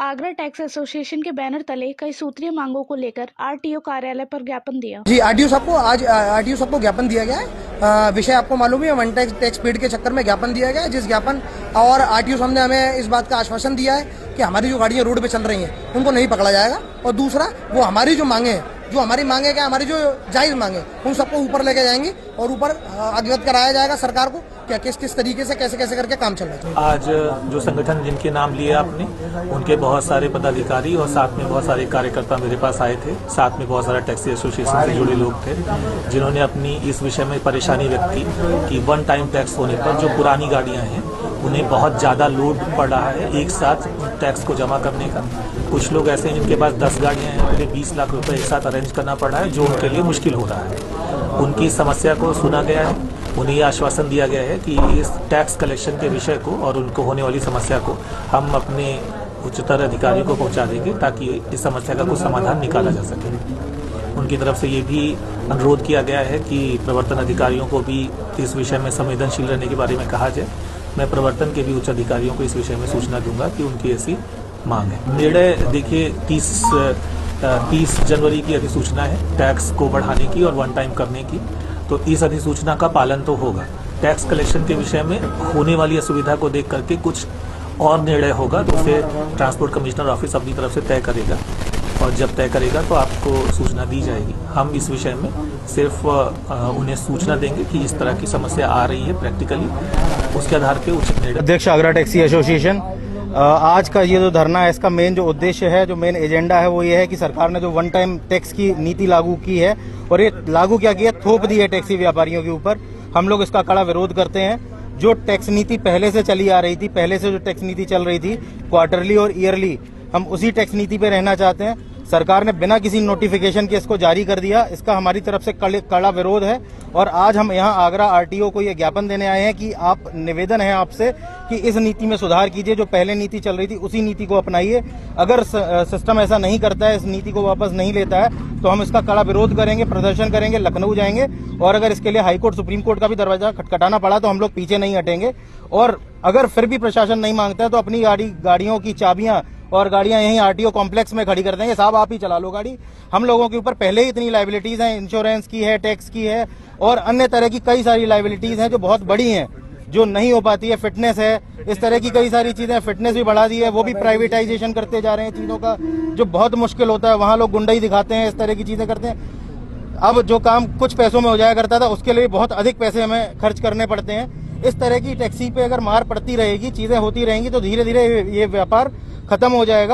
Agra tax association के banner तले कई सूत्रीय मांगों को लेकर आरटीओ कार्यालय पर ज्ञापन दिया। जी आरटीओ साहब को ज्ञापन दिया गया है। विषय आपको मालूम है, वन टैक्स पेड के चक्कर में ज्ञापन दिया गया है। जिस ज्ञापन और आरटीओ साहब ने हमें इस बात का आश्वासन दिया है कि हमारी जो गाड़ियां रोड पे चल रही हैं उनको नहीं पकड़ा जाएगा, और दूसरा वो हमारी जो मांगे हैं, जो हमारी मांगे क्या, हमारी जो जायज मांगे, उन सबको ऊपर लेके जाएंगे और ऊपर अवगत कराया जाएगा सरकार को क्या किस तरीके से कैसे करके काम चल रहा है। आज जो संगठन जिनके नाम लिए आपने, उनके बहुत सारे पदाधिकारी और साथ में बहुत सारे कार्यकर्ता मेरे पास आए थे। साथ में बहुत सारा टैक्सी एसोसिएशन से जुड़े लोग थे जिन्होंने अपनी इस विषय में परेशानी व्यक्त की कि वन टाइम टैक्स होने पर जो पुरानी गाड़ियां हैं उन्हें बहुत ज़्यादा लोड पड़ रहा है एक साथ टैक्स को जमा करने का। कुछ लोग ऐसे हैं जिनके पास 10 गाड़ियां हैं, उन्हें 20 लाख रुपए एक साथ अरेंज करना पड़ रहा है, जो उनके लिए मुश्किल हो रहा है। उनकी समस्या को सुना गया है, उन्हें यह आश्वासन दिया गया है कि इस टैक्स कलेक्शन के विषय को और उनको होने वाली समस्या को हम अपने उच्चतर अधिकारियों को पहुंचा देंगे ताकि इस समस्या का कुछ समाधान निकाला जा सके। उनकी तरफ से ये भी अनुरोध किया गया है कि प्रवर्तन अधिकारियों को भी इस विषय में संवेदनशील रहने के बारे में कहा जाए। मैं प्रवर्तन के भी उच्च अधिकारियों को इस विषय में सूचना दूंगा कि उनकी ऐसी मांग है। निर्णय देखिए 30 जनवरी की अधिसूचना है टैक्स को बढ़ाने की और वन टाइम करने की, तो इस अधिसूचना का पालन तो होगा। टैक्स कलेक्शन के विषय में होने वाली असुविधा को देख करके कुछ और निर्णय होगा तो उसे ट्रांसपोर्ट कमिश्नर ऑफिस अपनी तरफ से तय करेगा, और जब तय करेगा तो आपको सूचना दी जाएगी। हम इस विषय में सिर्फ उन्हें सूचना देंगे कि इस तरह की समस्या आ रही है प्रैक्टिकली, उसके आधार पर उचित निर्णय। अध्यक्ष आगरा टैक्सी एसोसिएशन, आज का ये जो धरना है इसका मेन जो उद्देश्य है, जो मेन एजेंडा है वो ये है कि सरकार ने जो वन टाइम टैक्स की नीति लागू की है और ये लागू क्या किया, थोप दी है टैक्सी व्यापारियों के ऊपर। हम लोग इसका कड़ा विरोध करते हैं। जो टैक्स नीति पहले से चली आ रही थी, पहले से जो टैक्स नीति चल रही थी क्वार्टरली और ईयरली, हम उसी टैक्स नीति पे रहना चाहते हैं। सरकार ने बिना किसी नोटिफिकेशन के इसको जारी कर दिया, इसका हमारी तरफ से कड़ा विरोध है। और आज हम यहाँ आगरा आरटीओ को ये ज्ञापन देने आए हैं कि आप, निवेदन है आपसे कि इस नीति में सुधार कीजिए। जो पहले नीति चल रही थी उसी नीति को अपनाइए। अगर सिस्टम ऐसा नहीं करता है, इस नीति को वापस नहीं लेता है, तो हम इसका कड़ा विरोध करेंगे, प्रदर्शन करेंगे, लखनऊ जाएंगे, और अगर इसके लिए हाईकोर्ट सुप्रीम कोर्ट का भी दरवाजा खटखटाना पड़ा तो हम लोग पीछे नहीं हटेंगे। और अगर फिर भी प्रशासन नहीं मांगता है तो अपनी गाड़ियों की चाबियां और गाड़ियां यहीं आरटीओ कॉम्प्लेक्स में खड़ी कर देंगे। साहब आप ही चला लो गाड़ी। हम लोगों के ऊपर पहले ही इतनी लायबिलिटीज हैं, इंश्योरेंस की है, टैक्स की है और अन्य तरह की कई सारी लायबिलिटीज हैं जो बहुत बड़ी हैं, जो नहीं हो पाती है। फिटनेस है, इस तरह की कई सारी चीजें, फिटनेस भी बढ़ा दी है, वो भी प्राइवेटाइजेशन करते जा रहे हैं चीजों का, जो बहुत मुश्किल होता है। वहां लोग गुंडाई दिखाते हैं, इस तरह की चीजें करते हैं। अब जो काम कुछ पैसों में हो जाया करता था उसके लिए बहुत अधिक पैसे हमें खर्च करने पड़ते हैं। इस तरह की टैक्सी पे अगर मार पड़ती रहेगी, चीजें होती रहेंगी, तो धीरे धीरे ये व्यापार खत्म हो जाएगा।